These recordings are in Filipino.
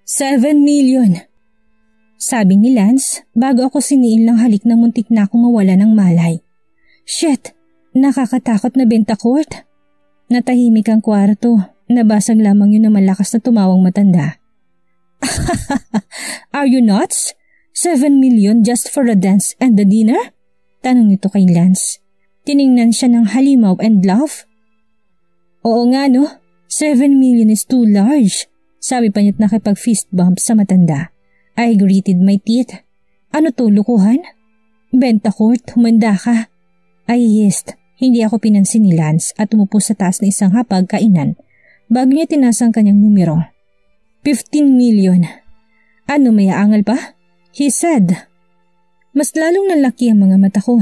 7 million! Sabi ni Lance bago ako siniil ng halik na muntik na akong mawala ng malay. Shit! Nakakatakot na Bentacourt. Natahimik ang kwarto. Nabasag lamang yun na malakas na tumawang matanda. Are you nuts? 7 million just for a dance and the dinner? Tanong nito kay Lance. Tiningnan siya ng halimaw and laugh. Oo nga no, 7 million is too large. Sabi pa niya't nakipag-fist bump sa matanda. I gritted my teeth. Ano to, lukuhan? Bentacourt, humanda ka. Ay hissed. Hindi ako pinansin ni Lance at umupo sa taas na isang hapag-kainan bago niya tinaas ang kanyang numero. 15 million. Ano, may aangal pa? He said. Mas lalong nalaki ang mga mata ko.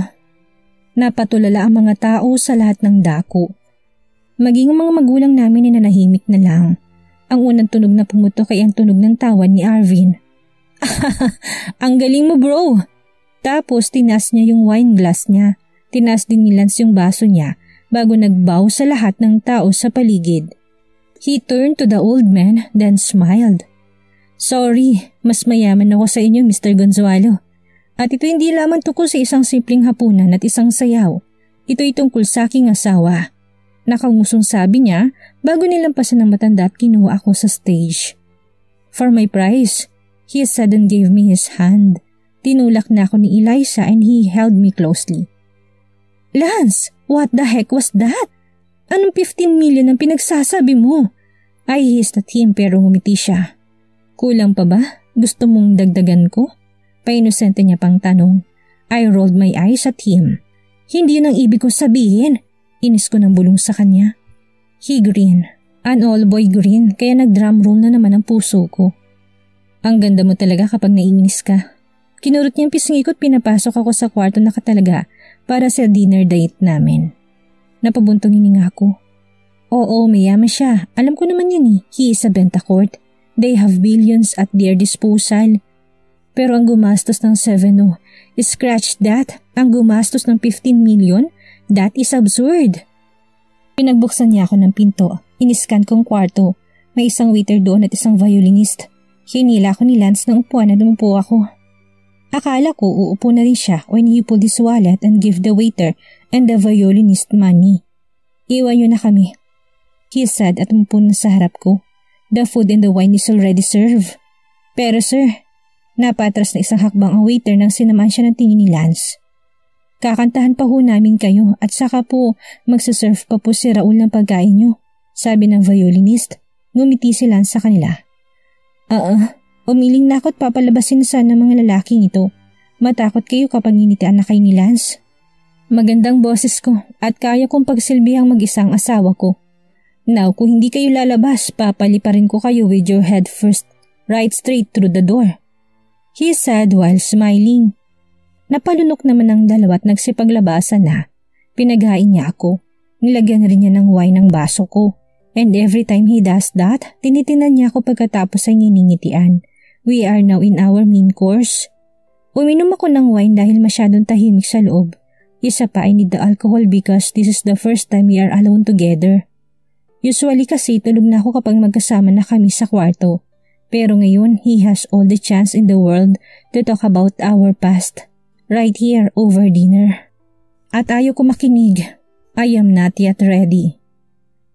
Napatulala ang mga tao sa lahat ng dako. Maging ang mga magulang namin ay nanahimik na lang. Ang unang tunog na pumutok ay ang tunog ng tawan ni Arvin. Ang galing mo bro! Tapos tinaas niya yung wine glass niya. Tinaas din ni Lance yung baso niya bago nagbow sa lahat ng tao sa paligid. He turned to the old man then smiled. Sorry, mas mayaman ako sa inyo Mr. Gonzalo. At ito hindi lamang tungkol sa isang simpleng hapunan at isang sayaw. Ito'y tungkol sa aking asawa. Nakangusong sabi niya bago nilampasan ng matanda at kinuha ako sa stage. For my prize, he said and gave me his hand. Tinulak na ako ni Eliza and he held me closely. Lance, what the heck was that? Anong 15 million ang pinagsasabi mo? I hissed at him pero ngumiti siya. Kulang pa ba? Gusto mong dagdagan ko? Painosente niya pang tanong. I rolled my eyes at him. Hindi yun ang ibig ko sabihin. Inis ko ng bulong sa kanya. He grinned. An all-boy grin kaya nag-drum roll na naman ang puso ko. Ang ganda mo talaga kapag naiinis ka. Kinurot niyang pisngi ko at pinapasok ako sa kwarto na katalaga para sa dinner date namin. Napabuntong hininga ko. Oo, mayaman siya. Alam ko naman yun eh. He is a Bentacourt. They have billions at their disposal. Pero ang gumastos ng 7 scratch that. Ang gumastos ng 15 million? That is absurd. Pinagbuksan niya ako ng pinto. Iniskan kong kwarto. May isang waiter doon at isang violinist. Hinila ko ni Lance ng upuan na dumupo ako. Akala ko uupo na rin siya when he pulled his wallet and give the waiter and the violinist money. Iwan niyo na kami, he said at umupo na sa harap ko. The food and the wine is already served. Pero sir, napatras na isang hakbang ang waiter nang sinamaan siya ng tingin ni Lance. Kakantahan pa ho namin kayo at saka po magsaserve pa po si Raul ng pagkain niyo, sabi ng violinist. Ngumiti si Lance sa kanila. Umiling na ako't papalabasin sana mga lalaking ito. Matakot kayo kapag nginitian na kayo ni Lance. Magandang boses ko at kaya kong pagsilbihang mag-isang asawa ko. Now kung hindi kayo lalabas, papaliparin ko kayo with your head first, right straight through the door, he said while smiling. Napalunok naman ang dalawa at nagsipaglabasan na. Pinaghain niya ako. Nilagyan rin niya ng wine ng baso ko. And every time he does that, tinitinan niya ako pagkatapos ay niningitian. We are now in our main course. Uminom ako ng wine dahil masyadong tahimik sa loob. Isa pa, I need the alcohol because this is the first time we are alone together. Usually kasi tulog na ako kapag magkasama na kami sa kwarto. Pero ngayon, he has all the chance in the world to talk about our past. Right here over dinner. At ayaw ko makinig. I am not yet ready.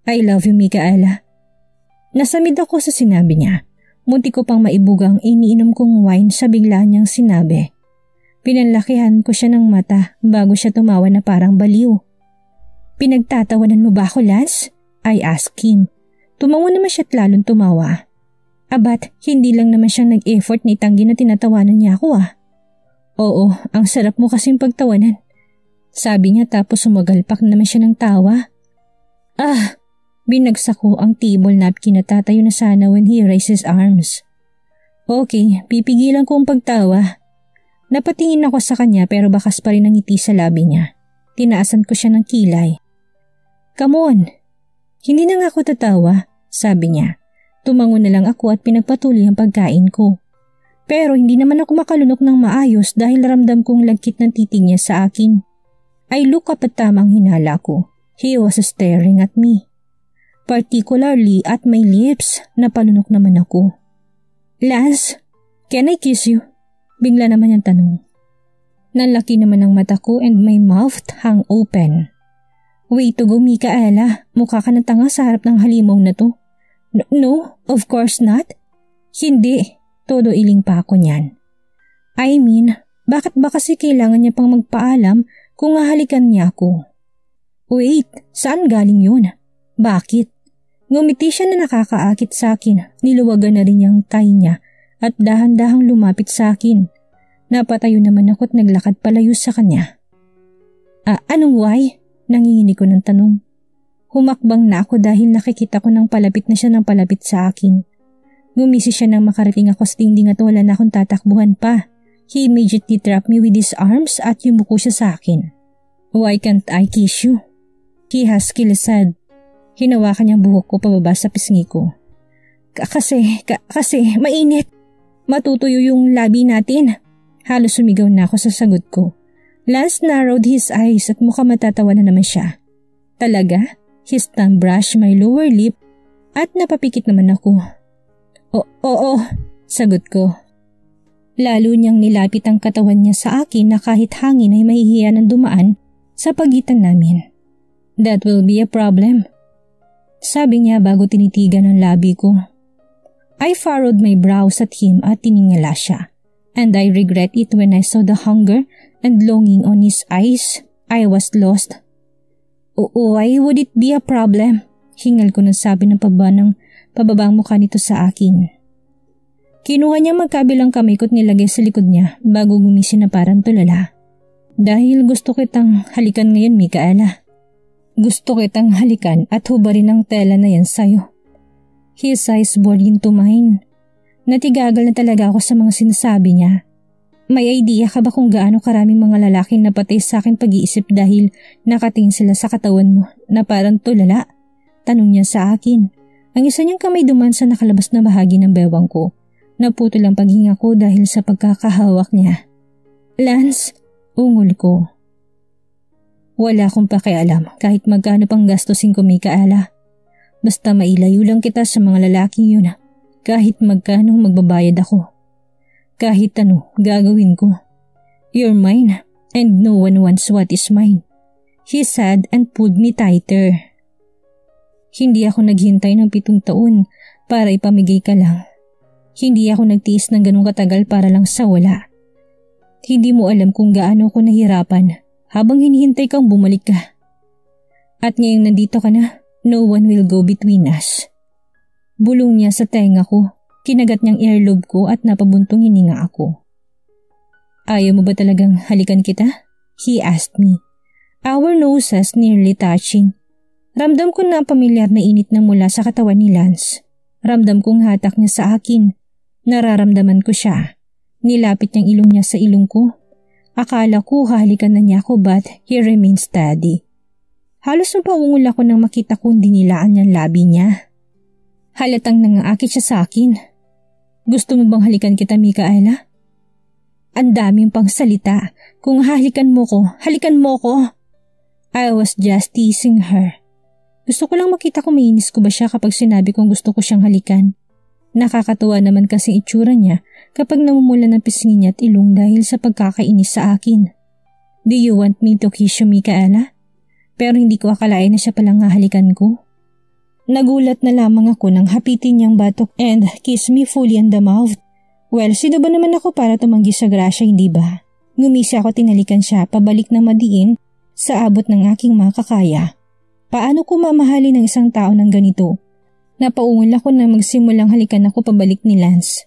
I love you, Micaela. Nasamid ako sa sinabi niya. Munti ko pang maibugang iniinom kong wine sa bigla niyang sinabi. Pinanlakihan ko siya ng mata bago siya tumawa na parang baliw. Pinagtatawanan mo ba ako, Lance? I asked him. Tumawa naman siya at lalong tumawa. Abat, hindi lang naman siyang nag-effort na itanggi na tinatawanan niya ako ah. Oo, ang sarap mo kasing pagtawanan. Sabi niya tapos sumagalpak naman siya ng tawa. Binagsak ko ang table napkin na tatayo na sana when he raised his arms. Okay, pipigilan ko ang pagtawa. Napatingin ako sa kanya pero bakas pa rin ang ngiti sa labi niya. Tinaasan ko siya ng kilay. Come on. Hindi na nga ako tatawa, sabi niya. Tumango na lang ako at pinagpatuloy ang pagkain ko. Pero hindi naman ako makalunok ng maayos dahil ramdam kong lagkit ng titig niya sa akin. I look up at tamang hinala ko. He was staring at me. Particularly at my lips, napalunok naman ako. Lance, can I kiss you? Bigla naman yung tanong. Nalaki naman ang mata ko and my mouth hung open. Way to go, Micaela. Mukha ka ng tanga sa harap ng halimaw na to. No, of course not. Hindi. Todo iling pa ako niyan. I mean, bakit ba kasi kailangan niya pang magpaalam kung hahalikan niya ako? Wait, saan galing yun? Bakit? Ngumiti siya na nakakaakit sa akin. Niluwagan na rin niyang tie niya at dahan-dahang lumapit sa akin. Napatayo naman ako at naglakad palayo sa kanya. Anong why? Nanginginig ko ng tanong. Humakbang na ako dahil nakikita ko nang palapit na siya ng palapit sa akin. Ngumisi siya nang makarating ako sa dingding at wala na akong tatakbuhan pa. He immediately trapped me with his arms at yumuko siya sa akin. Why can't I kiss you? He huskily said. Hinawakan niyang buhok ko pababa sa pisngi ko. Kasi mainit. Matutuyo yung labi natin. Halos sumigaw na ako sa sagot ko. Lance narrowed his eyes at mukhang matatawa na naman siya. Talaga? His thumb brushed my lower lip at napapikit naman ako. Oo, sagot ko. Lalo niyang nilapit ang katawan niya sa akin na kahit hangin ay mahihiya ng dumaan sa pagitan namin. That will be a problem. Sabi niya bago tinitigan ang labi ko. I furrowed my brows at him at tiningala siya. And I regret it when I saw the hunger and longing on his eyes. I was lost. Why would it be a problem? Hingal ko nang sabi ng pababang mukha nito sa akin. Kinuha niya magkabilang kamay ko at nilagay sa likod niya bago gumisi na parang tulala. Dahil gusto kitang halikan ngayon, Micaela. Gusto kitang halikan at hubarin ang tela na yan sa'yo. His eyes bored into mine. Natigagal na talaga ako sa mga sinasabi niya. May idea ka ba kung gaano karaming mga lalaking napatay sa akin pag-iisip dahil nakatingin sila sa katawan mo na parang tulala? Tanong niya sa akin. Ang isa niyang kamay duman sa nakalabas na bahagi ng bewang ko. Naputol ang paghinga ko dahil sa pagkakahawak niya. Lance, ungol ko. Wala akong pakialam kahit magkano pang gastusin ko, Micaela. Basta mailayo lang kita sa mga lalaking yun. Kahit magkano magbabayad ako. Kahit ano, gagawin ko. You're mine and no one wants what is mine. He said and pulled me tighter. Hindi ako naghintay ng 7 taon para ipamigay ka lang. Hindi ako nagtiis ng ganung katagal para lang sa wala. Hindi mo alam kung gaano ako nahirapan habang hinihintay kang bumalik ka. At ngayong nandito ka na, no one will go between us. Bulong niya sa tenga ko, kinagat niyang earlobe ko at napabuntong hininga ako. Ayaw mo ba talagang halikan kita? He asked me. Our noses nearly touching. Ramdam ko na pamilyar na init na mula sa katawan ni Lance. Ramdam kong hatak niya sa akin. Nararamdaman ko siya. Nilapit niyang ilong niya sa ilong ko. Akala ko hahalikan na niya ako but he remained steady. Halos napaungol ako nang makita kong dinilaan niyang labi niya. Halatang nangaakit siya sa akin. Gusto mo bang halikan kita, Micaela? Ang daming pang salita. Kung halikan mo ko, halikan mo ko. I was just teasing her. Gusto ko lang makita kung mainis ko ba siya kapag sinabi kong gusto ko siyang halikan. Nakakatuwa naman kasi itsura niya kapag namumula ng pisngi niya at ilong dahil sa pagkakainis sa akin. Do you want me to kiss you, Micaela? Pero hindi ko akalain na siya palang hahalikan ko. Nagulat na lamang ako nang hapitin niyang batok and kiss me fully on the mouth. Well, sino ba naman ako para tumanggi sa grasya, hindi ba? Ngumisi ako, tinalikan siya pabalik na madiin sa abot ng aking makakaya. Paano ko mamahalin ng isang tao ng ganito? Napaungol ako na magsimulang halikan ako pabalik ni Lance.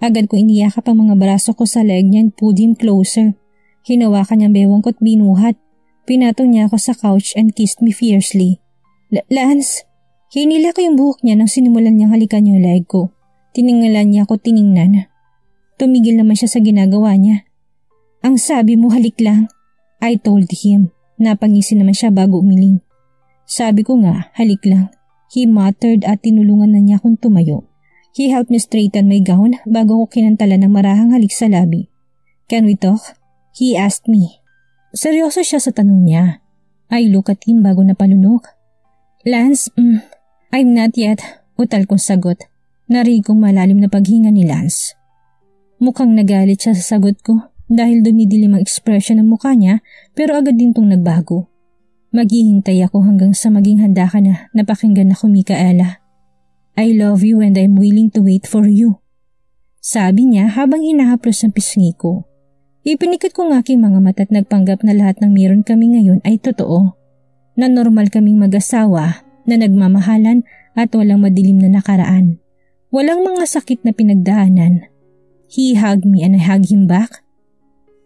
Agad ko iniyakap ang mga braso ko sa leg niya and pulled him closer. Hinawakan niyang bewang ko at binuhat. Pinatong niya ako sa couch and kissed me fiercely. Lance! Hinila ko yung buhok niya nang sinimulan niyang halikan yung leg ko. Tiningnan niya ako tiningnan. Tumigil naman siya sa ginagawa niya. Ang sabi mo halik lang. I told him. Napangisi naman siya bago umiling. Sabi ko nga, halik lang. He muttered at tinulungan na niya akong tumayo. He helped me straighten my gown bago ko kinantala ng marahang halik sa labi. Can we talk? He asked me. Seryoso siya sa tanong niya. I look at him bago napalunok. Lance, I'm not yet. Utal kong sagot. Narinig kong malalim na paghinga ni Lance. Mukhang nagalit siya sa sagot ko dahil dumidilim ang ekspresyon ng mukha niya pero agad din tong nagbago. Maghihintay ako hanggang sa maging handa ka na napakinggan ako, Micaela. I love you and I'm willing to wait for you. Sabi niya habang hinahaplos ang pisngi ko. Ipinikit ko ng aking mga mata at nagpanggap na lahat ng meron kami ngayon ay totoo. Na normal kaming mag-asawa, na nagmamahalan at walang madilim na nakaraan. Walang mga sakit na pinagdaanan. He hugged me and I hugged him back.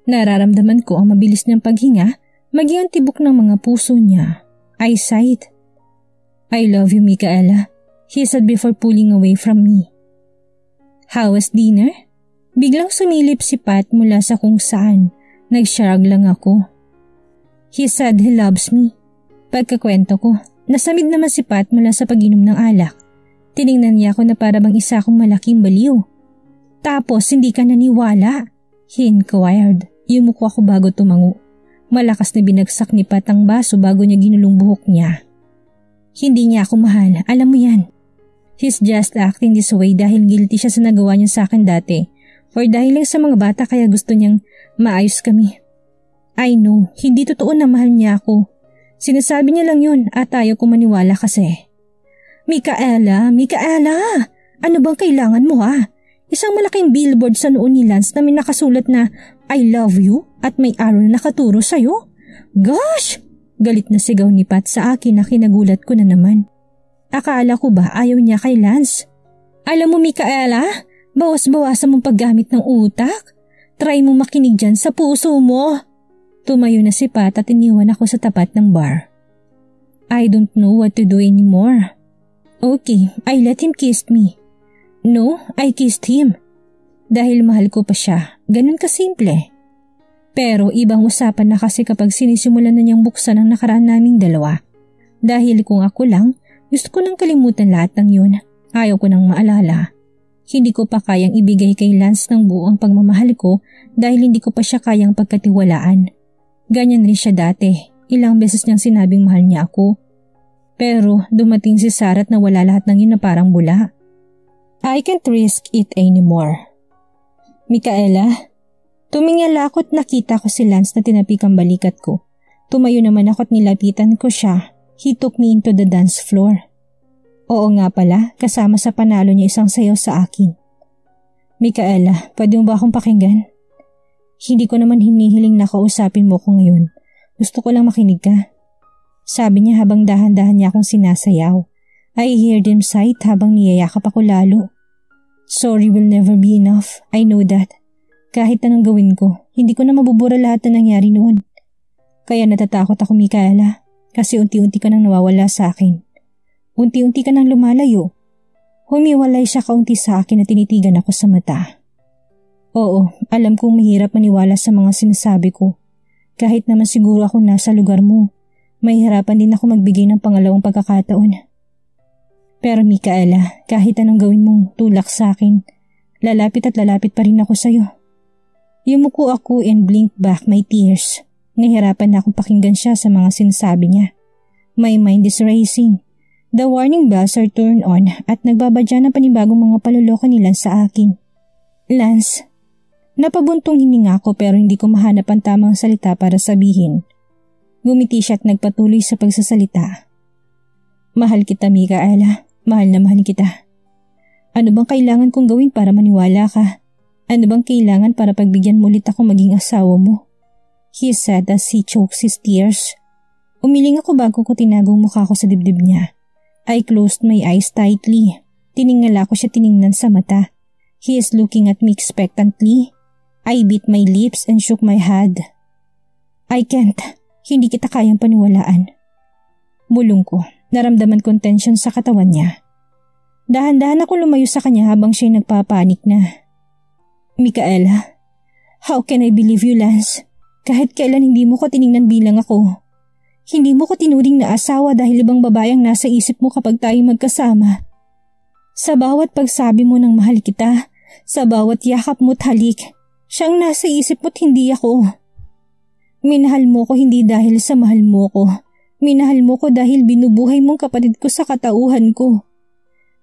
Nararamdaman ko ang mabilis niyang paghinga, maging ang tibok ng mga puso niya. I sighed. I love you, Micaela, he said before pulling away from me. How was dinner? Biglang sumilip si Pat mula sa kung saan. Nag-shrug lang ako. He said he loves me. Pagkakwento ko, nasamid naman si Pat mula sa pag-inom ng alak. Tiningnan niya ako na para bang isa akong malaking baliw. Tapos hindi ka naniwala? He inquired. Yumuko ako bago tumango. Malakas na binagsak ni Pat ang baso bago niya ginulong buhok niya. Hindi niya ako mahal, alam mo yan. He's just acting this way dahil guilty siya sa nagawa niya sa akin dati. Or dahil lang sa mga bata kaya gusto niyang maayos kami. I know, hindi totoo na mahal niya ako. Sinasabi niya lang yun at ayaw ko maniwala kasi. Micaela, ano bang kailangan mo ha? Isang malaking billboard sa noon ni Lance na may nakasulat na I love you at may arrow na nakaturo sa'yo? Gosh! Galit na sigaw ni Pat sa akin na kinagulat ko na naman. Akala ko ba ayaw niya kay Lance? Alam mo Micaela, bawas-bawasan mong paggamit ng utak. Try mo makinig dyan sa puso mo. Tumayo na si Pat at iniwan ako sa tapat ng bar. I don't know what to do anymore. Okay, I let him kiss me. No, I kissed him. Dahil mahal ko pa siya, ganun kasimple. Pero ibang usapan na kasi kapag sinisimulan na niyang buksan ang nakaraan naming dalawa. Dahil kung ako lang, gusto ko nang kalimutan lahat ng yun. Ayaw ko nang maalala. Hindi ko pa kayang ibigay kay Lance ng buo ang pagmamahal ko dahil hindi ko pa siya kayang pagkatiwalaan. Ganyan rin siya dati. Ilang beses niyang sinabing mahal niya ako. Pero dumating si Sarah at nawala lahat ng yun na parang bula. I can't risk it anymore. Micaela, tumingala ako at nakita ko si Lance na tinapik ang balikat ko. Tumayo naman ako at nilapitan ko siya. He took me into the dance floor. Oo nga pala, kasama sa panalo niya isang sayaw sa akin. Micaela, pwede mo ba akong pakinggan? Hindi ko naman hinihiling na kausapin mo ko ngayon. Gusto ko lang makinig ka. Sabi niya habang dahan-dahan niya akong sinasayaw. I heard him sigh habang niyayakap ako lalo. Sorry will never be enough. I know that. Kahit anong gawin ko, hindi ko na mabubura lahat na nangyari noon. Kaya natatakot ako, Micaela, kasi unti-unti ka nang nawawala sa akin. Unti-unti ka nang lumalayo. Humiwalay siya kaunti sa akin at tinitigan ako sa mata. Oo, alam kong mahirap maniwala sa mga sinasabi ko. Kahit naman siguro ako nasa lugar mo. Mahihirapan din ako magbigay ng pangalawang pagkakataon. Pero Micaela, kahit anong gawin mong tulak sa akin, lalapit at lalapit pa rin ako sa'yo. Yumuko ako and blink back my tears. Nahihirapan na akong pakinggan siya sa mga sinasabi niya. My mind is racing. The warning bells are turned on at nagbabadya ng panibagong mga paluloko nila sa akin. Lance, napabuntong hininga ko pero hindi ko mahanap ang tamang salita para sabihin. Gumiti siya at nagpatuloy sa pagsasalita. Mahal kita, Micaela. Mahal na mahal kita. Ano bang kailangan kong gawin para maniwala ka? Ano bang kailangan para pagbigyan mo ulit ako maging asawa mo? He said as he chokes his tears. Umiling ako bago ko tinagong mukha ko sa dibdib niya. I closed my eyes tightly. Tiningala ko siya tiningnan sa mata. He is looking at me expectantly. I bit my lips and shook my head. I can't. Hindi kita kayang paniwalaan. Bulong ko. Naramdaman kong tension sa katawan niya. Dahan-dahan ako lumayo sa kanya habang siya'y nagpapanik na. Micaela, how can I believe you, Lance? Kahit kailan hindi mo ko tiningnan bilang ako. Hindi mo ko tinuring na asawa dahil ibang babae ang nasa isip mo kapag tayo magkasama. Sa bawat pagsabi mo ng mahal kita, sa bawat yakap mo't halik, siyang nasa isip mo't hindi ako. Minahal mo ko hindi dahil sa mahal mo ko. Minahal mo ko dahil binubuhay mong kapatid ko sa katauhan ko.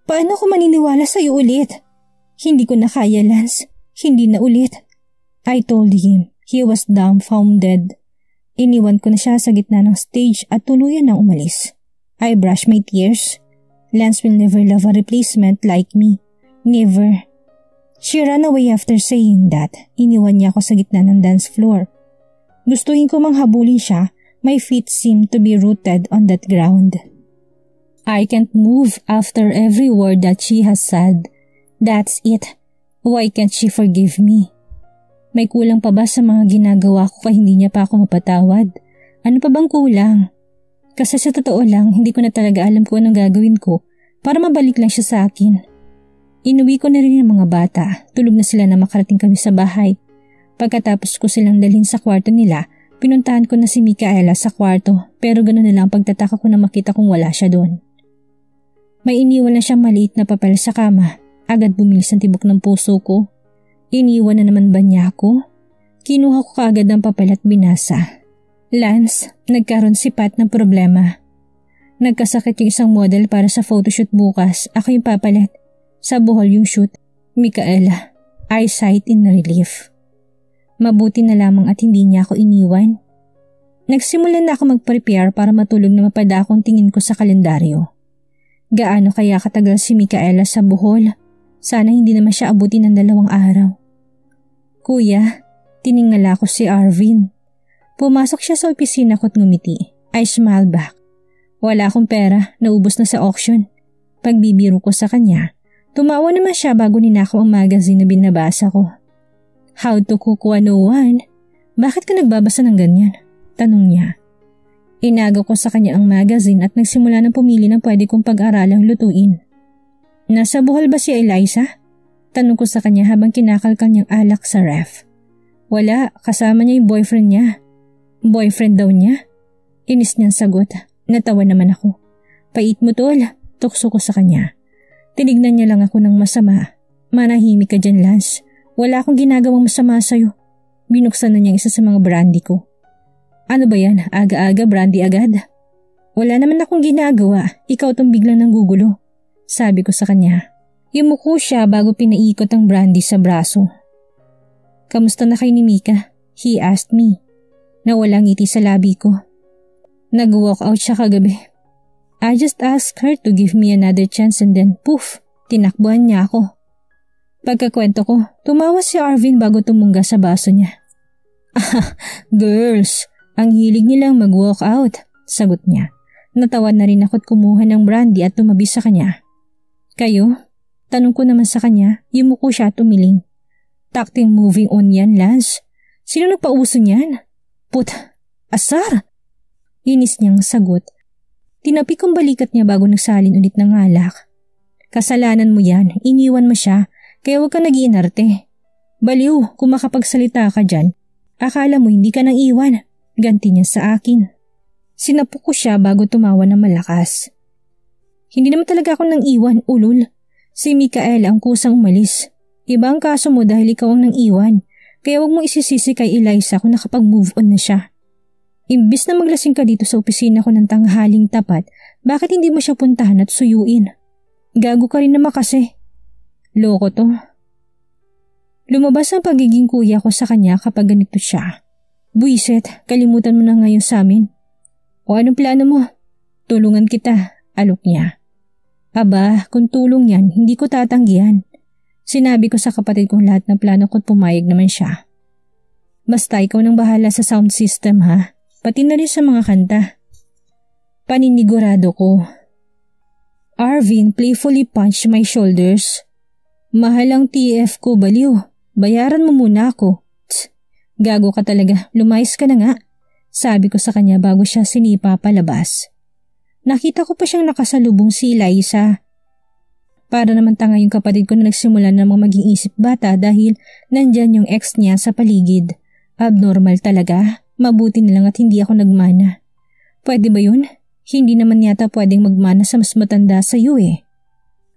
Paano ko maniniwala sa'yo ulit? Hindi ko na kaya, Lance. Hindi na ulit. I told him. He was dumbfounded. Iniwan ko na siya sa gitna ng stage at tuluyan nang umalis. I brushed my tears. Lance will never love a replacement like me. Never. She ran away after saying that. Iniwan niya ako sa gitna ng dance floor. Gustuhin ko manghabulin siya. My feet seemed to be rooted on that ground. I can't move after every word that she has said. That's it. Why can't she forgive me? May kulang pa ba sa mga ginagawa ko kaya hindi niya pa ako mapatawad? Ano pa bang kulang? Kasi sa totoo lang, hindi ko na talaga alam kung anong gagawin ko para mabalik lang siya sa akin. Inuwi ko na rin ang mga bata. Tulog na sila na makarating kami sa bahay. Pagkatapos ko silang dalhin sa kwarto nila, pinuntahan ko na si Micaela sa kwarto pero ganoon na lang pagtataka ko na makita kong wala siya doon. May iniwan na siyang maliit na papel sa kama. Agad bumilis ang tibok ng puso ko. Iniwan na naman ba niya ako? Kinuha ko kaagad ang papel at binasa. Lance, nagkaroon si Pat ng problema. Nagkasakit yung isang model para sa photoshoot bukas. Ako yung papalit. Sa Bohol yung shoot. Micaela, eyesight in relief. Mabuti na lamang at hindi niya ako iniwan. Nagsimula na ako mag-prepare para matulog na mapadakong tingin ko sa kalendaryo. Gaano kaya katagal si Micaela sa Bohol? Sana hindi naman siya abutin ng 2 araw. Kuya, tiningala ko si Arvin. Pumasok siya sa opisina ko at ngumiti. I smiled back. Wala akong pera, naubos na sa auction. Pagbibiro ko sa kanya, tumawa naman siya bago ninakaw ang magazine na binabasa ko. How to Cook 101? Bakit ka nagbabasa ng ganyan? Tanong niya. Inago ko sa kanya ang magazine at nagsimula ng pumili ng pwede kong pag-aralang lutuin. Nasa Bohol ba si Eliza? Tanong ko sa kanya habang kinakalkal niyang alak sa ref. Wala, kasama niya yung boyfriend niya. Boyfriend daw niya? Inis niyang sagot. Natawa naman ako. Pait mo tol, tukso ko sa kanya. Tinignan niya lang ako ng masama. Manahimik ka dyan, Lance. Wala akong ginagawang masama sa'yo. Binuksan na niya isa sa mga brandy ko. Ano ba yan? Aga-aga brandy agad? Wala naman akong ginagawa. Ikaw tong biglang nanggugulo. Sabi ko sa kanya. Yumuko siya bago pinaikot ang brandy sa braso. Kamusta na kay ni Mika? He asked me. Nawala ngiti sa labi ko. Nag-walk out siya kagabi. I just asked her to give me another chance and then poof, tinakbuhan niya ako. Pagkakwento ko, tumawa si Arvin bago tumungga sa baso niya. Girls, ang hilig nilang mag-walk out, sagot niya. Natawan na rin ako at kumuha ng brandy at tumabi sa kanya. Kayo? Tanong ko naman sa kanya, yumuko siya at umiling. Takting moving on yan, Lance. Sino nagpauso niyan? Asar! Inis niyang sagot. Tinapi kong balikat niya bago nagsalin ulit ng alak. Kasalanan mo yan, iniwan mo siya, kaya huwag ka nag-iinarte. Baliw, kung makapagsalita ka dyan, akala mo hindi ka nang iwan. Ganti niya sa akin. Sinapok ko siya bago tumawa ng malakas. Hindi naman talaga ako nang iwan, ulol. Si Micaela ang kusang umalis. Iba ang kaso mo dahil ikaw ang nang iwan. Kaya huwag mo isisisi kay Eliza kung nakapag-move on na siya. Imbis na maglasing ka dito sa opisina ko ng tanghaling tapat, bakit hindi mo siya puntahan at suyuin? Gago ka rin naman kasi. Loko to. Lumabas ang pagiging kuya ko sa kanya kapag ganito siya. Buiset, kalimutan mo na ngayon sa amin. O anong plano mo? Tulungan kita, alok niya. Aba, kung tulong yan, hindi ko tatanggihan. Sinabi ko sa kapatid kong lahat ng plano ko at pumayag naman siya. Basta ikaw nang bahala sa sound system ha, pati na rin sa mga kanta. Paninigurado ko. Arvin playfully punched my shoulders. Mahal ang TF ko, baliw. Bayaran mo muna ako. Tsk, gago ka talaga, lumayas ka na nga. Sabi ko sa kanya bago siya sinipa palabas. Nakita ko pa siyang nakasalubong si Eliza. Para naman tanga yung kapatid ko na nagsimula namang maging isip bata dahil nandyan yung ex niya sa paligid. Abnormal talaga. Mabuti na lang at hindi ako nagmana. Pwede ba yun? Hindi naman yata pwedeng magmana sa mas matanda sa iyo eh.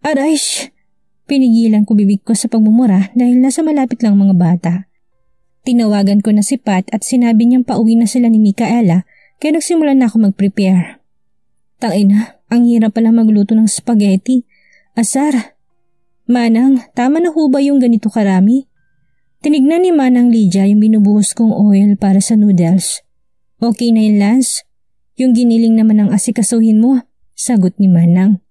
Araysh! Pinigilan ko bibig ko sa pagmumura dahil nasa malapit lang mga bata. Tinawagan ko na si Pat at sinabi niyang pauwi na sila ni Micaela kaya nagsimula na ako mag-prepare. Tangina, ang hirap pala magluto ng spaghetti. Asar. Manang, tama na ho ba yung ganito karami? Tinignan ni Manang Lydia yung binubuhos kong oil para sa noodles. Okay na yun, Lance? Yung giniling naman ang asikasuhin mo, sagot ni Manang.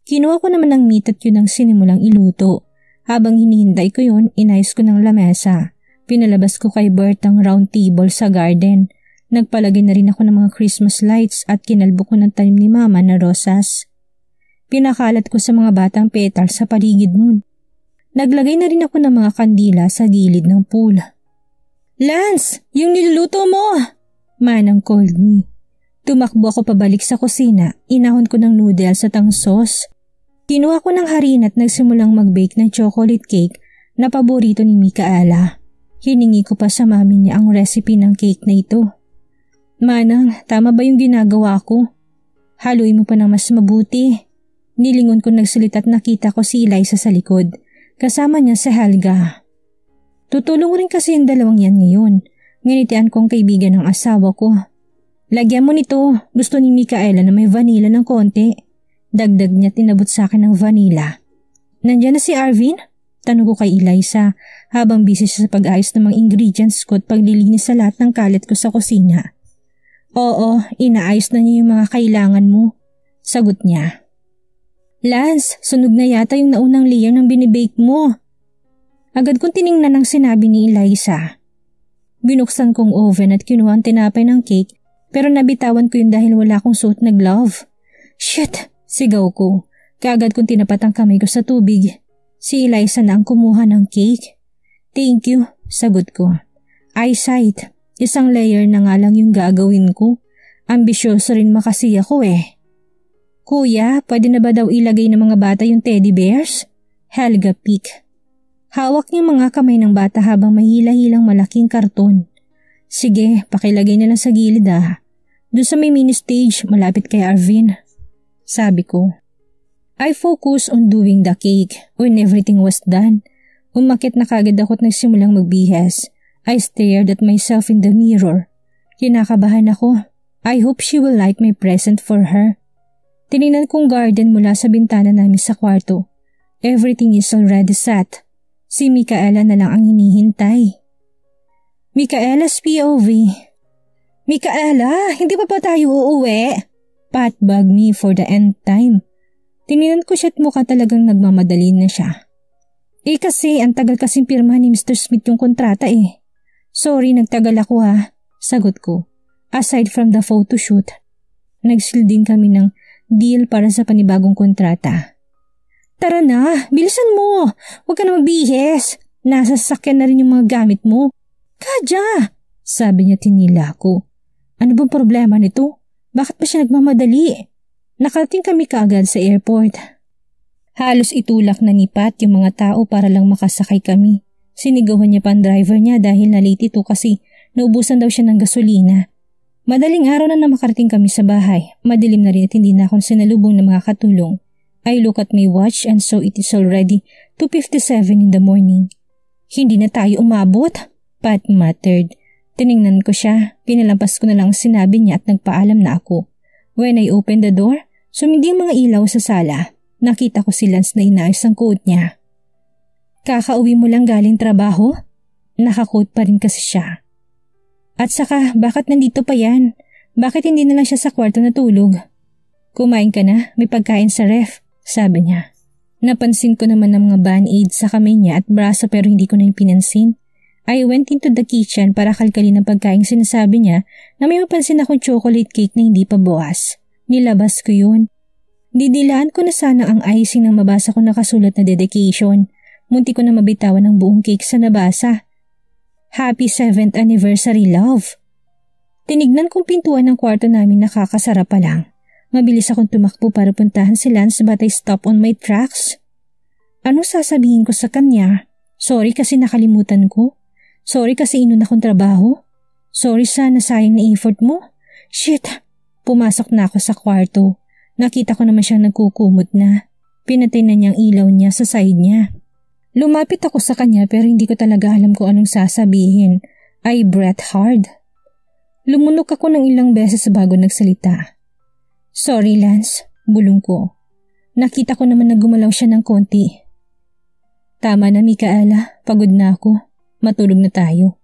Kinuha ko naman ang meat at yun ang sinimulang iluto. Habang hinihintay ko yun, inayos ko ng lamesa. Pinalabas ko kay Bert ang round table sa garden. Nagpalagay na rin ako ng mga Christmas lights at kinalbo ko ng tanim ni Mama na rosas. Pinakalat ko sa mga batang petal sa paligid nun. Naglagay na rin ako ng mga kandila sa gilid ng pool. Lance, yung niluluto mo! Manang called me. Tumakbo ako pabalik sa kusina, inahon ko ng noodles at ang sauce. Kinuha ko ng harina at nagsimulang mag-bake ng chocolate cake na paborito ni Micaela. Hiningi ko pa sa mami niya ang recipe ng cake na ito. Manang, tama ba yung ginagawa ko? Haluin mo pa ng mas mabuti. Nilingon ko nagsalita at nakita ko si Eliza sa likod. Kasama niya si Helga. Tutulong rin kasi yung dalawang yan ngayon. Nginitian kong kaibigan ng asawa ko. Lagyan mo nito, gusto ni Micaela na may vanilla ng konti. Dagdag niya tinabot sa akin ng vanilla. Nandiyan na si Arvin? Tanong ko kay Eliza habang busy siya sa pag-ayos ng mga ingredients ko at paglilinis sa lahat ng kalat ko sa kusina. Oo, inaayos na niya yung mga kailangan mo. Sagot niya. Lance, sunog na yata yung naunang layer ng binibake mo. Agad kong tiningnan ang sinabi ni Eliza. Binuksan kong oven at kinuha ang tinapay ng cake pero nabitawan ko yun dahil wala akong suot na glove. Shit! Sigaw ko. Kaagad kong tinapat ang kamay ko sa tubig. Si Eliza na ang kumuha ng cake. Thank you, sagot ko. Eyesight, isang layer na nga lang yung gagawin ko. Ambisyoso rin makasi ako eh. Kuya, pwede na ba daw ilagay ng mga bata yung teddy bears? Helga peek. Hawak niya mga kamay ng bata habang may hila-hilang malaking karton. Sige, pakilagay na lang sa gilid ah. Doon sa may mini stage, malapit kay Arvin. Sabi ko. I focused on doing the cake. When everything was done, umakit na kagad ako at nagsimulang magbihes. I stared at myself in the mirror. Kinakabahan ako. I hope she will like my present for her. Tinignan kong garden mula sa bintana namin sa kwarto. Everything is already set. Si Micaela na lang ang hinihintay. Micaela's POV. Micaela, hindi pa ba tayo uuwi? Pat bugged me for the nth time. Tinignan ko siya at mukha talagang nagmamadali na siya. Kasi ang tagal kasing pirma ni Mr. Smith yung kontrata eh. Sorry, nagtagal ako ha, sagot ko. Aside from the photoshoot, nag-seal din kami ng deal para sa panibagong kontrata. Tara na, bilisan mo. Huwag ka na magbihis. Nasa sasakyan na rin yung mga gamit mo. Kadya, sabi niya tinila ko. Ano bang problema nito? Bakit pa siya nagmamadali? Nakarating kami kaagad sa airport. Halos itulak na ni Pat yung mga tao para lang makasakay kami. Sinigawan niya pa ang driver niya dahil na-late ito kasi naubusan daw siya ng gasolina. Madaling araw na makarating kami sa bahay. Madilim na rin at hindi na akong sinalubong ng mga katulong. I look at my watch and so it is already 2:57 in the morning. Hindi na tayo umabot, Pat muttered. Tiningnan ko siya, pinalampas ko na lang sinabi niya at nagpaalam na ako. When I opened the door, sumindi ang mga ilaw sa sala. Nakita ko si Lance na inaayos ang coat niya. Kakauwi mo lang galing trabaho? Naka-coat pa rin kasi siya. At saka, bakit nandito pa yan? Bakit hindi na lang siya sa kwarto natulog? Kumain ka na, may pagkain sa ref, sabi niya. Napansin ko naman ang mga band-aid sa kamay niya at braso pero hindi ko na yung pinansin. I went into the kitchen para kalkalin ang pagkain sinasabi niya na may mapansin akong chocolate cake na hindi pa bukas. Nilabas ko yun. Didilaan ko na sana ang icing nang mabasa ko nakasulat na dedication. Munti ko na mabitawan ang buong cake sa nabasa. Happy 7th anniversary, love. Tinignan kong pintuan ng kwarto namin nakakasara pa lang. Mabilis akong tumakbo para puntahan si Lance but I stopped on my tracks. Ano sasabihin ko sa kanya? Sorry kasi nakalimutan ko. Sorry kasi inuna kong trabaho. Sorry sa nasayang na effort mo. Shit! Pumasok na ako sa kwarto. Nakita ko naman siyang nagkukumot na. Pinatay na niyang ilaw niya sa side niya. Lumapit ako sa kanya pero hindi ko talaga alam kung anong sasabihin. I breathed hard. Lumunok ako ng ilang beses bago nagsalita. Sorry Lance, bulong ko. Nakita ko naman na gumalaw siya ng konti. Tama na Micaela, pagod na ako. Matulog na tayo.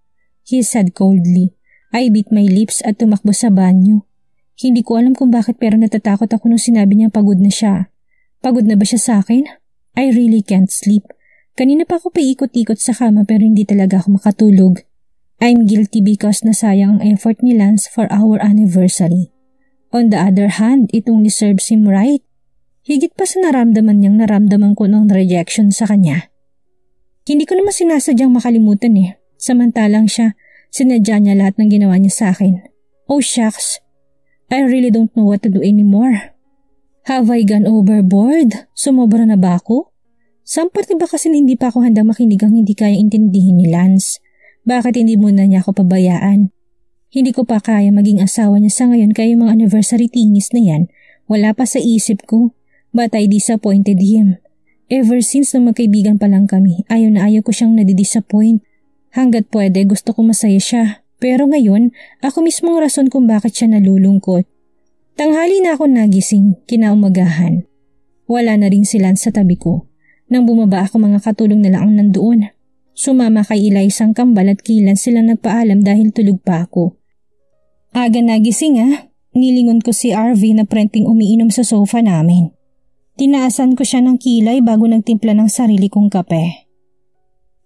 He said coldly. I bit my lips at tumakbo sa banyo. Hindi ko alam kung bakit pero natatakot ako nung sinabi niya pagod na siya. Pagod na ba siya sa akin? I really can't sleep. Kanina pa ako paikot-ikot sa kama pero hindi talaga ako makatulog. I'm guilty because nasayang ang effort ni Lance for our anniversary. On the other hand, it only serves him right. Higit pa sa naramdaman niyang naramdaman ko ng rejection sa kanya. Hindi ko naman sinasadyang makalimutan Samantalang siya, sinadya niya lahat ng ginawa niya sa akin. Oh shucks, I really don't know what to do anymore. Have I gone overboard? Sumobra na ba ako? Sampati ba kasi hindi pa ako handang makinig ang hindi kaya intindihin ni Lance? Bakit hindi muna niya ako pabayaan? Hindi ko pa kaya maging asawa niya sa ngayon kaya yung mga anniversary tingis na yan, wala pa sa isip ko. But I disappointed him. Ever since na magkaibigan pa lang kami, ayaw na ayaw ko siyang nadidisappoint. Hanggat pwede gusto ko masaya siya. Pero ngayon, ako mismo ang rason kung bakit siya nalulungkot. Tanghali na ako nagising, kinaumagahan. Wala na rin si Lance sa tabi ko. Nang bumaba ako mga katulong na lang ang nandoon. Sumama kay Eliza ang kambal at kay Lance sila nagpaalam dahil tulog pa ako. Aga nagising Nilingon ko si RV na prenting umiinom sa sofa namin. Tinaasan ko siya ng kilay bago nagtimpla ng sarili kong kape.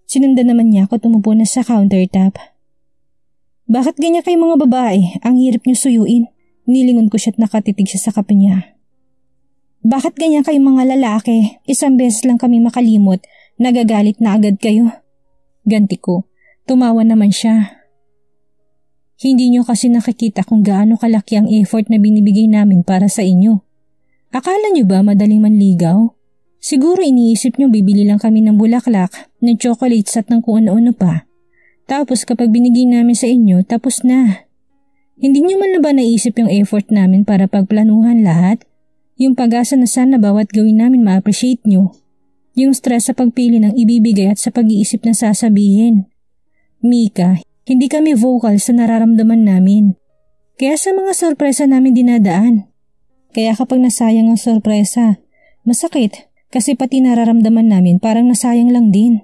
Sinundan naman niya ako tumupo na sa countertop. Bakit ganyan kayo mga babae? Ang hirap niyo suyuin. Nilingon ko siya at nakatitig siya sa kape niya. Bakit ganyan kayo mga lalaki? Isang beses lang kami makalimot, nagagalit na agad kayo. Ganti ko. Tumawa naman siya. Hindi niyo kasi nakikita kung gaano kalaki ang effort na binibigay namin para sa inyo. Akala niyo ba madaling manligaw? Siguro iniisip niyo bibili lang kami ng bulaklak, ng chocolates at ng kung ano-ano pa. Tapos kapag binigay namin sa inyo, tapos na. Hindi niyo man na ba naisip yung effort namin para pagplanuhan lahat? Yung pag-asa na sana bawat gawin namin ma-appreciate niyo. Yung stress sa pagpili ng ibibigay at sa pag-iisip na sasabihin. Mika, hindi kami vocal sa nararamdaman namin. Kaya sa mga sorpresa namin dinadaan. Kaya kapag nasayang ang sorpresa, masakit kasi pati nararamdaman namin parang nasayang lang din.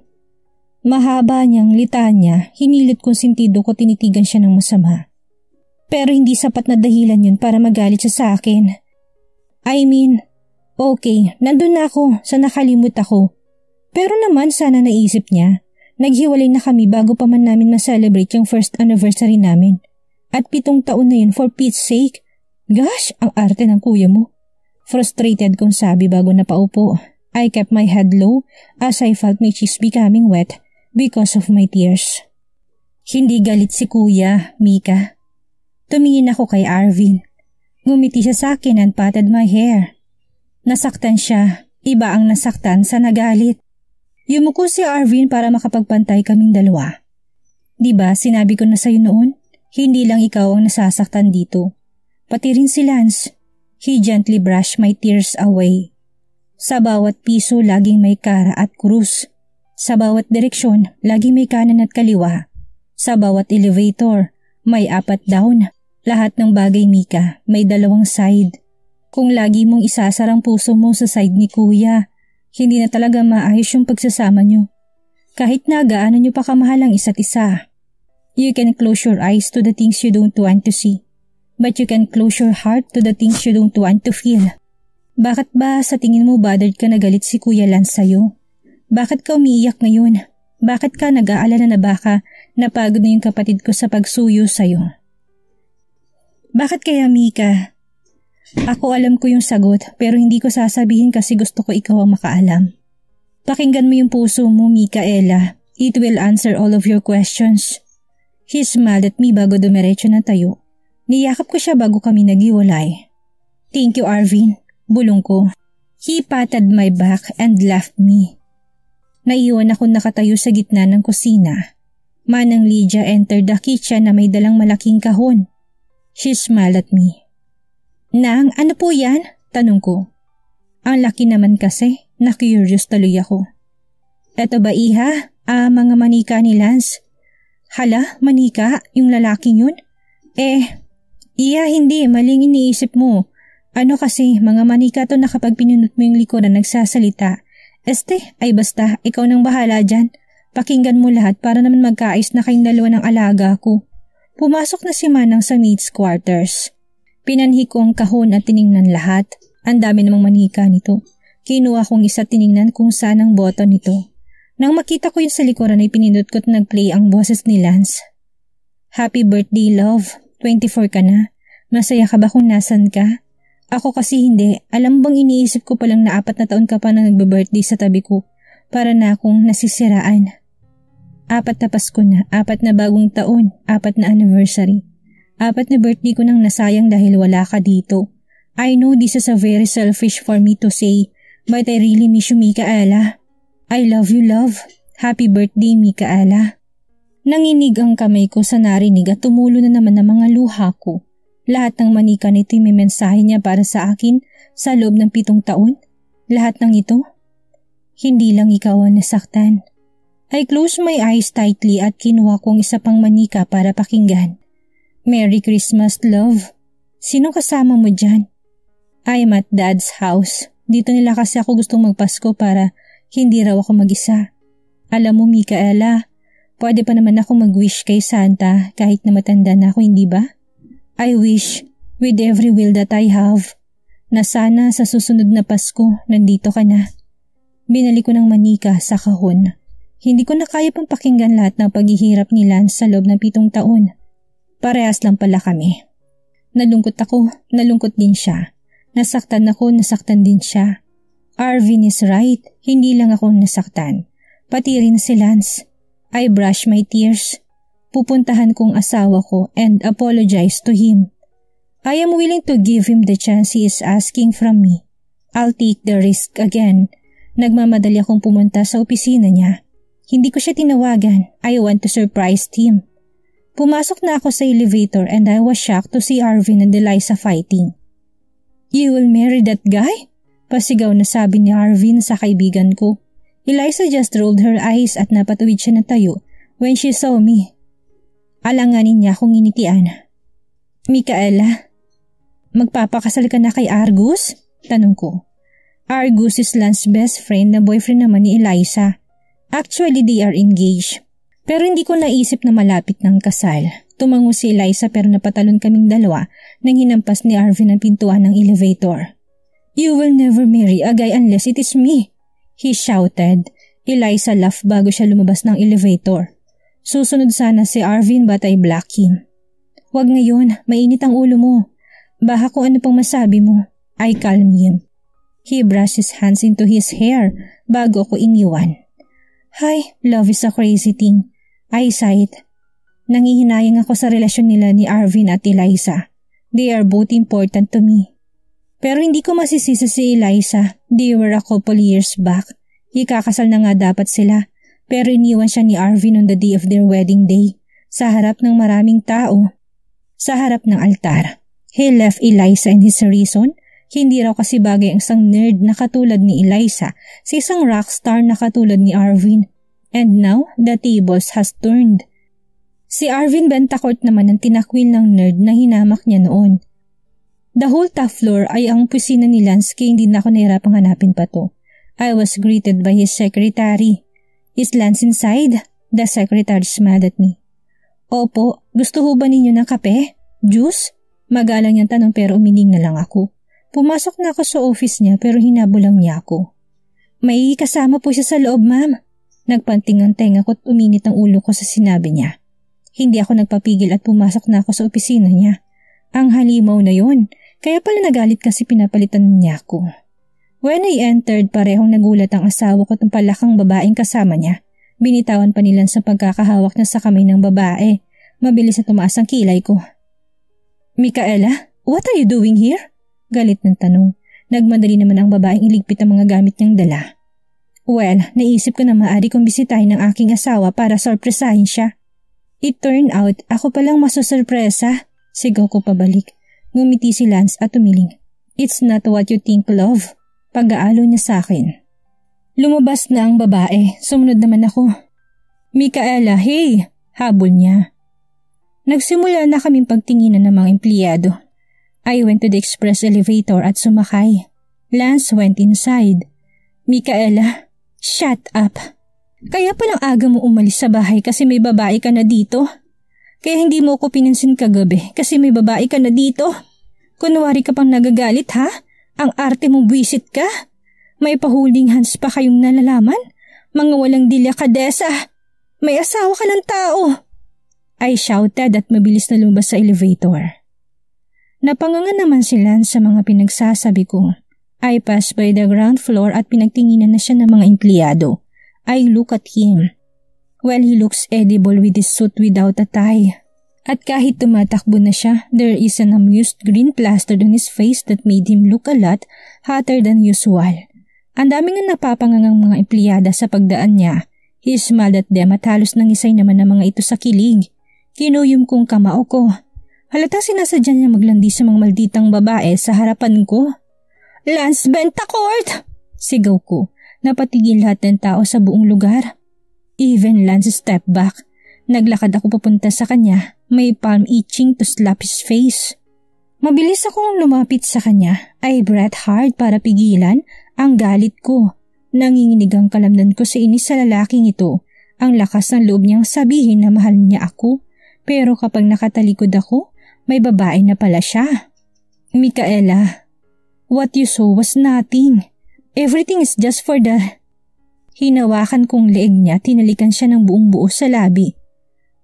Mahaba niyang litanya, hinilit kong sintido ko tinitigan siya ng masama. Pero hindi sapat na dahilan yun para magalit siya sa akin. I mean, okay, nandun na ako sa nakalimut ako. Pero naman sana naisip niya, naghiwalay na kami bago pa man namin ma-celebrate yung first anniversary namin. At 7 taon na yun for Pete's sake. Gosh, ang arte ng kuya mo. Frustrated kong sabi bago napaupo. I kept my head low as I felt my cheeks becoming wet because of my tears. Hindi galit si kuya, Mika. Tumingin ako kay Arvin. Ngumiti siya sa akin and patted my hair. Nasaktan siya. Iba ang nasaktan sa nagalit. Yumuko si Arvin para makapagpantay kaming dalawa. Diba sinabi ko na sa'yo noon? Hindi lang ikaw ang nasasaktan dito. Pati rin si Lance. He gently brushed my tears away. Sa bawat piso laging may kara at krus. Sa bawat direksyon laging may kanan at kaliwa. Sa bawat elevator may 4 down. Lahat ng bagay, Mika, may 2 side. Kung lagi mong isasarang puso mo sa side ni kuya, hindi na talaga maayos yung pagsasama nyo. Kahit na gaano nyo pa kamahal ang isa't isa. You can close your eyes to the things you don't want to see. But you can close your heart to the things you don't want to feel. Bakit ba sa tingin mo bothered ka na galit si Kuya Lance sa'yo? Bakit ka umiiyak ngayon? Bakit ka nag-aalala na baka napagod na yung kapatid ko sa pagsuyo sa'yo? Bakit kaya, Mika? Ako alam ko yung sagot pero hindi ko sasabihin kasi gusto ko ikaw ang makaalam. Pakinggan mo yung puso mo, Micaela. It will answer all of your questions. He smiled at me bago dumiretso na tayo. Niyakap ko siya bago kami naghiwalay. Thank you, Arvin. Bulong ko. He patted my back and left me. Naiwan ako nakatayo sa gitna ng kusina. Manang Lydia entered the kitchen na may dalang malaking kahon. She smiled at me. Nang, ano po yan? Tanong ko. Ang laki naman kasi, na-curious tuloy ako. Eto ba iha? Mga manika ni Lance. Hala, manika? Yung lalaking yun? Iya hindi, maling iniisip mo. Ano kasi, mga manika to na kapag pinunot mo yung likuran nagsasalita. Ay basta, ikaw nang bahala dyan. Pakinggan mo lahat para naman magkaayos na kayong dalawa ng alaga ko. Pumasok na si Manang sa maid's quarters. Pinanhi ko ang kahon at tiningnan lahat. Ang dami namang manika nito. Kinuha kong isa tiningnan kung saan ang button nito. Nang makita ko yun sa likuran ay pinindot ko at nag-play ang boses ni Lance. Happy birthday, love. 24 ka na. Masaya ka ba kung nasan ka? Ako kasi hindi. Alam bang iniisip ko palang na 4 na taon ka pa nang nagbe-birthday sa tabi ko. Para na akong nasisiraan. 4 na Pasko na, 4 na bagong taon, 4 na anniversary. 4 na birthday ko nang nasayang dahil wala ka dito. I know this is a very selfish for me to say, but I really miss you, Micaela. I love you, love. Happy birthday, Micaela. Nanginig ang kamay ko sa narinig at tumulo na naman ang mga luha ko. Lahat ng manika nito may mensahe niya para sa akin sa loob ng 7 taon. Lahat ng ito. Hindi lang ikaw ang nasaktan. I closed my eyes tightly at kinuha kong isa pang manika para pakinggan. Merry Christmas, love. Sino kasama mo dyan? I'm at Dad's house. Dito nila kasi ako gustong magpasko para hindi raw ako mag-isa. Alam mo, Micaela, pwede pa naman ako mag-wish kay Santa kahit na matanda na ako, hindi ba? I wish, with every will that I have, na sana sa susunod na Pasko nandito ka na. Binali ko ng manika sa kahon. Hindi ko na kaya pang pakinggan lahat ng paghihirap ni Lance sa loob ng 7 taon. Parehas lang pala kami. Nalungkot ako, nalungkot din siya. Nasaktan ako, nasaktan din siya. Arvin is right, hindi lang ako nasaktan. Pati rin si Lance. I brush my tears. Pupuntahan kong asawa ko and apologize to him. I am willing to give him the chance he is asking from me. I'll take the risk again. Nagmamadali akong pumunta sa opisina niya. Hindi ko siya tinawagan. I want to surprise him. Pumasok na ako sa elevator and I was shocked to see Arvin and Eliza fighting. You will marry that guy? Pasigaw na sabi ni Arvin sa kaibigan ko. Eliza just rolled her eyes at napatuwid siya na tayo when she saw me. Alanganin niya akong initian. Micaela, magpapakasal ka na kay Argus? Tanong ko. Argus is Lance's best friend na boyfriend naman ni Eliza. Actually, they are engaged. Pero hindi ko naisip na malapit ng kasal. Tumango si Eliza pero napatalon kaming dalawa nang hinampas ni Arvin ang pintuan ng elevator. You will never marry a guy unless it is me, he shouted. Eliza laughed bago siya lumabas ng elevator. Susunod sana si Arvin but I block him. Wag ngayon, mainit ang ulo mo. Baka kung ano pang masabi mo. I calm him. He brushed his hands into his hair bago ako iniwan. Hi, love is a crazy thing. I sighed. Nangihinayang ako sa relasyon nila ni Arvin at Eliza. They are both important to me. Pero hindi ko masisisi si Eliza. They were a couple years back. Ikakasal na nga dapat sila. Pero iniwan siya ni Arvin on the day of their wedding day. Sa harap ng maraming tao. Sa harap ng altar. He left Eliza and his reason. Hindi raw kasi bagay ang isang nerd na katulad ni Eliza sa isang rockstar na katulad ni Arvin. And now, the tables has turned. Si Arvin Bentakort naman ang tinakwil ng nerd na hinamak niya noon. The whole top floor ay ang opisina ni Lance kaya hindi na ako nahirapang hanapin pa to. I was greeted by his secretary. Is Lance inside? The secretary smiled at me. Opo, gusto ho ba ninyo ng kape? Juice? Magalang niyang tanong pero umiling na lang ako. Pumasok na ako sa office niya pero hinabol lang niya ako. May kasama po siya sa loob, ma'am. Nagpanting ang tenga ko at uminit ang ulo ko sa sinabi niya. Hindi ako nagpapigil at pumasok na ako sa opisina niya. Ang halimaw na yon, kaya pala nagalit kasi pinapalitan niya ako. When I entered, parehong nagulat ang asawa ko at ang palakang babaeng kasama niya. Binitawan pa nila sa pagkakahawak na sa kamay ng babae. Mabilis na tumaas ang kilay ko. Micaela, what are you doing here? Galit ng tanong. Nagmadali naman ang babaeng iligpit ang mga gamit niyang dala. Well, naisip ko na maaari kong bisitahin ng aking asawa para sorpresahin siya. It turned out, ako palang masusurpresa. Sigaw ko pabalik. Ngumiti si Lance at umiling. It's not what you think, love. Pag-aalo niya sa akin. Lumabas na ang babae. Sumunod naman ako. Micaela, hey! Habol niya. Nagsimula na kaming pagtinginan ng mga empleyado. I went to the express elevator at sumakay. Lance went inside. Micaela, shut up. Kaya palang aga mo umalis sa bahay kasi may babae ka na dito. Kaya hindi mo ako pinansin kagabi kasi may babae ka na dito. Kunwari ka pang nagagalit ha? Ang arte mong buwisit ka? May pa-holding hands pa kayong nalalaman? Mga walang delikadesa. May asawa ka ng tao. I shouted at mabilis na lumabas sa elevator. Napanganga naman si Lance sa mga pinagsasabi ko. I passed by the ground floor at pinagtinginan na siya ng mga empleyado. I look at him. Well, he looks edible with his suit without a tie. At kahit tumatakbo na siya, there is an amused grin plastered on his face that made him look a lot hotter than usual. Ang daming napapangangang mga empleyada sa pagdaan niya. He smiled at them at halos nangisay naman ang mga ito sa kilig. Kinuyom kong kamao ko. Halatang sinasadya niya maglandi sa mga malditang babae sa harapan ko. Lance Bentacourt! Sigaw ko. Napatigil lahat ng tao sa buong lugar. Even Lance stepped back. Naglakad ako papunta sa kanya. May palm itching to slap his face. Mabilis akong lumapit sa kanya. I breathed hard para pigilan ang galit ko. Nanginginig ang kalamnan ko sa inis sa lalaking ito. Ang lakas ng loob niyang sabihin na mahal niya ako. Pero kapag nakatalikod ako, may babae na pala siya. Micaela, what you saw was nothing. Everything is just for the... Hinawakan kong leeg niya, tinalikan siya ng buong buo sa labi.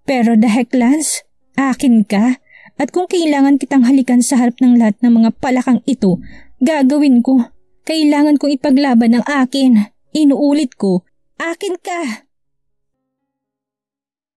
Pero the heck, Lance, akin ka. At kung kailangan kitang halikan sa harap ng lahat ng mga palakang ito, gagawin ko. Kailangan kong ipaglaban ang akin. Inuulit ko, akin ka.